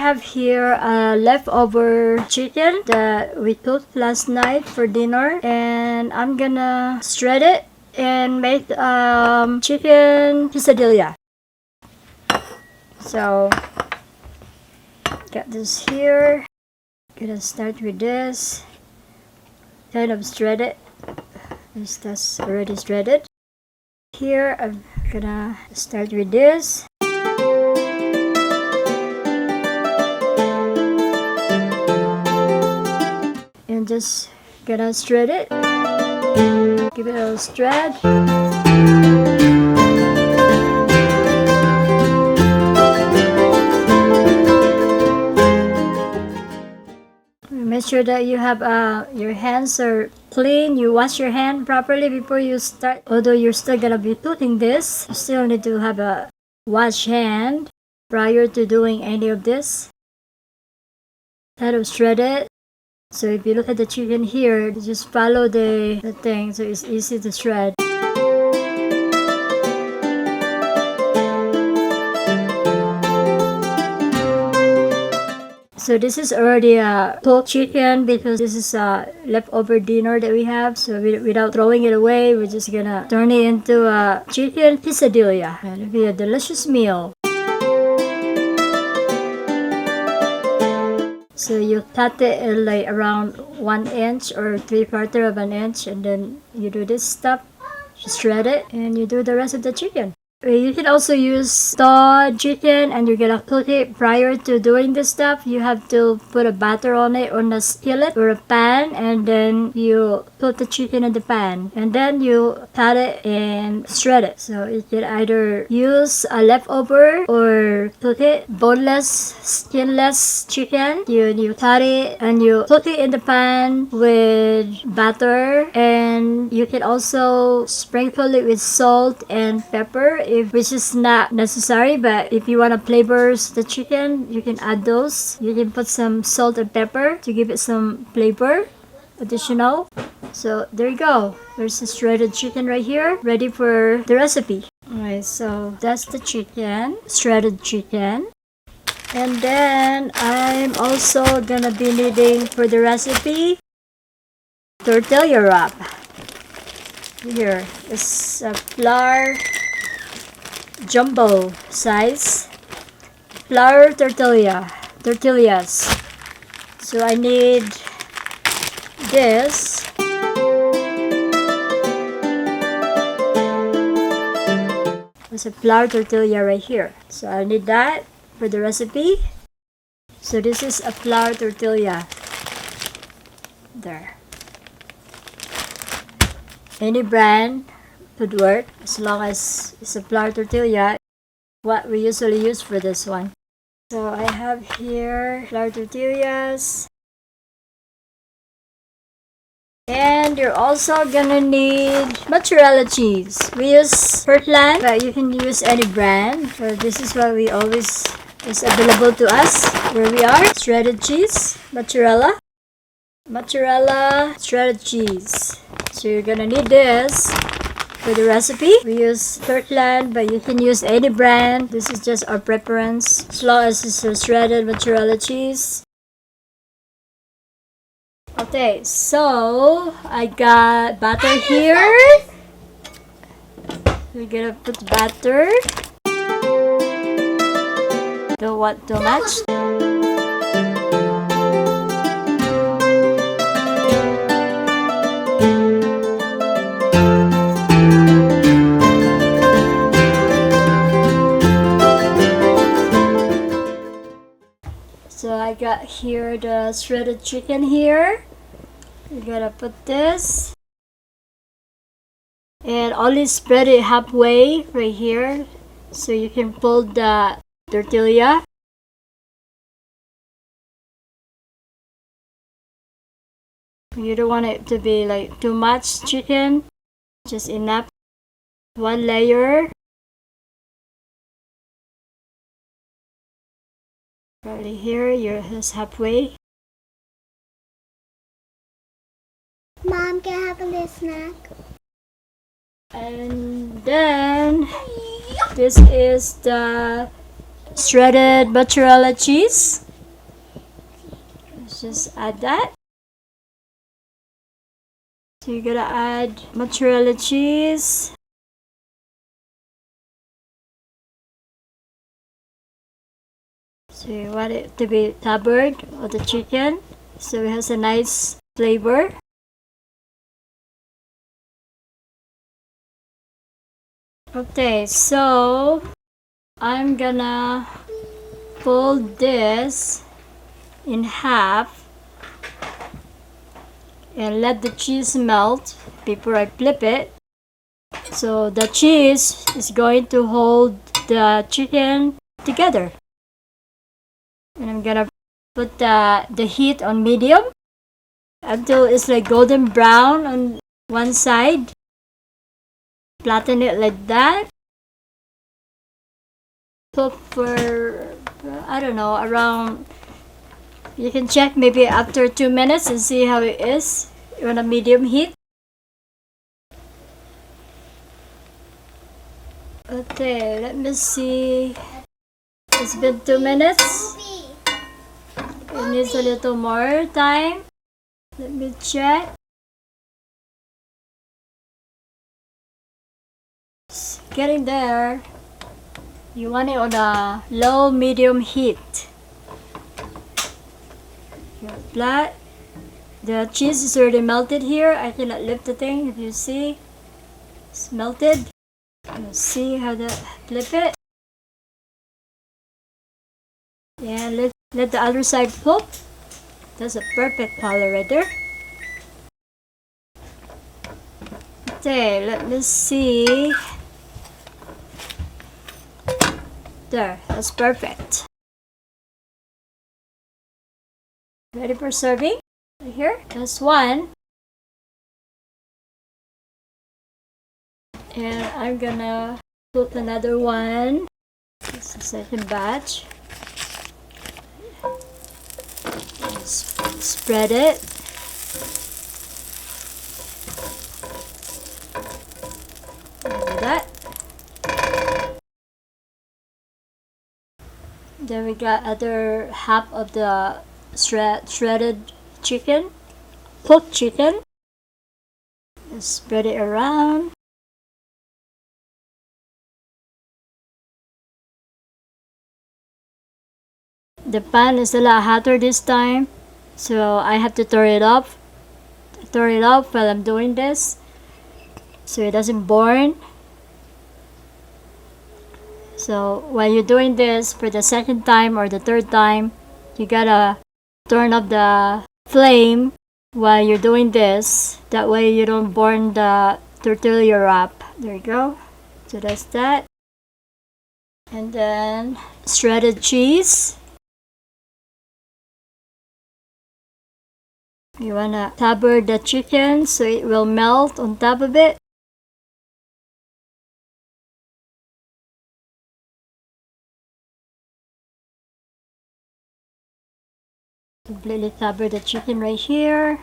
have here a leftover chicken that we cooked last night for dinner, and I'm gonna shred it and make chicken quesadilla. So got this here. Gonna start with this. Kind of shred it. That's already shredded. Here I'm gonna start with this. And just gonna shred it. Give it a little shred. Make sure that you have your hands are clean. You wash your hand properly before you start. Although you're still gonna be cooking this, you still need to have a wash hand prior to doing any of this. Kind of shred it. So if you look at the chicken here, just follow the thing, so it's easy to shred. So this is already a cooked chicken because this is a leftover dinner that we have. So without throwing it away, we're just gonna turn it into a chicken quesadilla. And it'll be a delicious meal. So you cut it like around 1 inch or 3/4 of an inch, and then you do this stuff, you shred it, and you do the rest of the chicken. You can also use thawed chicken, and you're gonna cook it prior to doing this stuff. You have to put a batter on it on a skillet or a pan, and then you put the chicken in the pan, and then you cut it and shred it. So you can either use a leftover or cook it boneless, skinless chicken. You cut it and you cook it in the pan with batter, and you can also sprinkle it with salt and pepper, which is not necessary, but if you want to flavor the chicken, you can add those. You can put some salt and pepper to give it some flavor additional. So there you go. There's the shredded chicken right here, ready for the recipe. Alright, so that's the chicken, shredded chicken. And then I'm also gonna be needing for the recipe tortilla wrap. Here is a flour jumbo size flour tortillas. So I need this. There's a flour tortilla right here. So I need that for the recipe. So this is a flour tortilla. There. Any brand could work as long as it's a flour tortilla, what we usually use for this one. So I have here flour tortillas, and you're also gonna need mozzarella cheese. We use Heartland, but you can use any brand. So this is what we always is available to us where we are. Shredded cheese, mozzarella, shredded cheese. So you're gonna need this. For the recipe, we use Heartland, but you can use any brand. This is just our preference, as long as it's a shredded mozzarella cheese. Okay, so I got butter here. We're gonna put butter. Don't want too much. So I got here the shredded chicken here. You gotta put this. And only spread it halfway right here, so you can fold the tortilla. You don't want it to be like too much chicken, just enough. One layer. Probably here, yours halfway. Mom, can I have a little snack? And then this is the shredded mozzarella cheese. just add that. So you're gonna add mozzarella cheese. So you want it to be covered with the chicken so it has a nice flavor. Okay, so I'm gonna fold this in half and let the cheese melt before I flip it. So the cheese is going to hold the chicken together. And I'm gonna put the heat on medium until it's like golden brown on one side. Flatten it like that. Cook for, I don't know, around, you can check maybe after 2 minutes and see how it is on a medium heat. Okay, let me see. It's been 2 minutes. It needs a little more time. Let me check. It's getting there. You want it on a low medium heat. Flat. The cheese is already melted here. I cannot lift the thing. If you see, it's melted. You see how to flip it. And let the other side cook. That's a perfect color right there. Okay, let me see. There, that's perfect. Ready for serving? Right here, that's one. And I'm gonna put another one. This is the second batch. Spread it. Like that. Then we got other half of the shredded chicken, cooked chicken. Just spread it around. The pan is a lot hotter this time, so I have to turn it off. Turn it off while I'm doing this, so it doesn't burn. So while you're doing this for the second time or the third time, you gotta turn up the flame while you're doing this. That way you don't burn the tortilla wrap. There you go. So that's that. And then shredded cheese. You wanna cover the chicken so it will melt on top of it. Completely cover the chicken right here.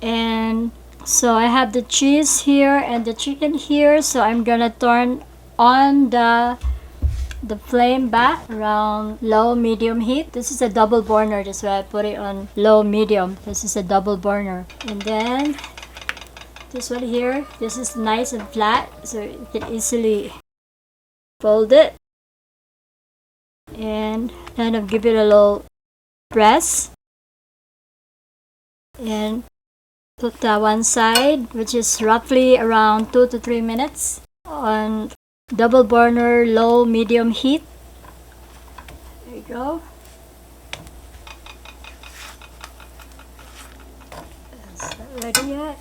And so I have the cheese here and the chicken here, so I'm gonna turn on the flame back around low medium heat. This is a double burner, that's why I put it on low medium. This is a double burner. And then this one here, this is nice and flat, so you can easily fold it and kind of give it a little press and cook that one side, which is roughly around 2 to 3 minutes on double burner, low medium heat. There you go. It's not ready yet,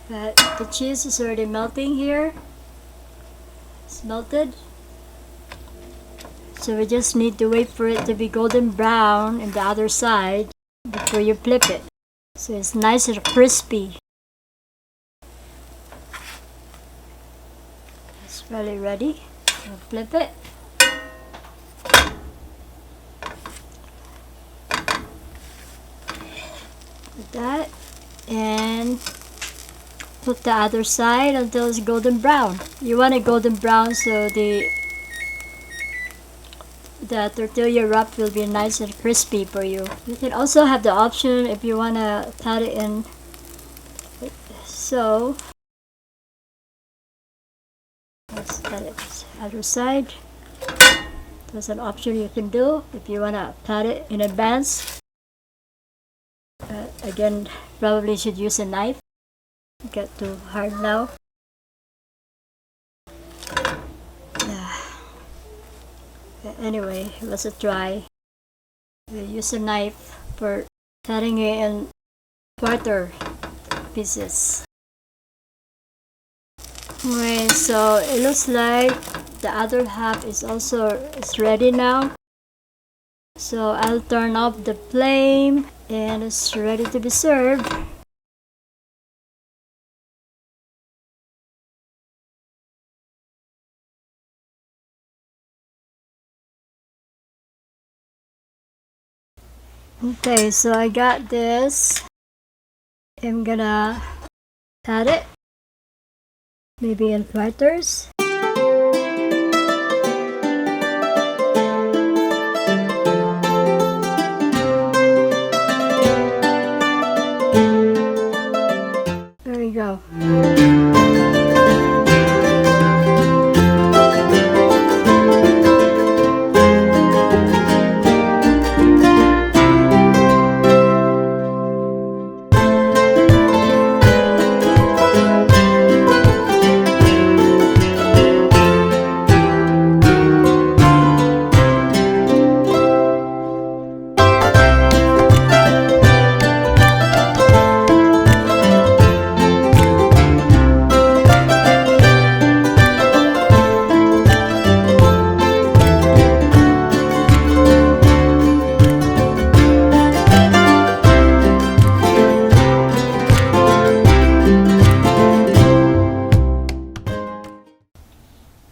but the cheese is already melting here. It's melted, so we just need to wait for it to be golden brown on the other side before you flip it, so it's nice and crispy. It's really ready. I'll flip it. Like that, and put the other side until it's golden brown. You want it golden brown so the the tortilla wrap will be nice and crispy for you. You can also have the option if you want to pat it in. So let's pat it other side. That's an option you can do if you want to pat it in advance. Again, probably should use a knife. Get too hard now. Anyway, let's try. Use a knife for cutting it in quarter pieces. Okay, so it looks like the other half is ready now. So I'll turn off the flame and it's ready to be served. Okay, so I got this. I'm gonna add it, maybe in quarters. There we go.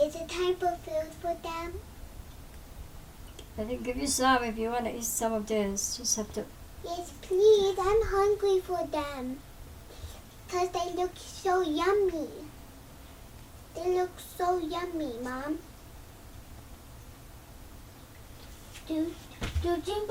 Is it time for food for them? I can give you some if you want to eat some of this. Just have to. Yes, please. I'm hungry for them. Because they look so yummy. They look so yummy, Mom. Do you think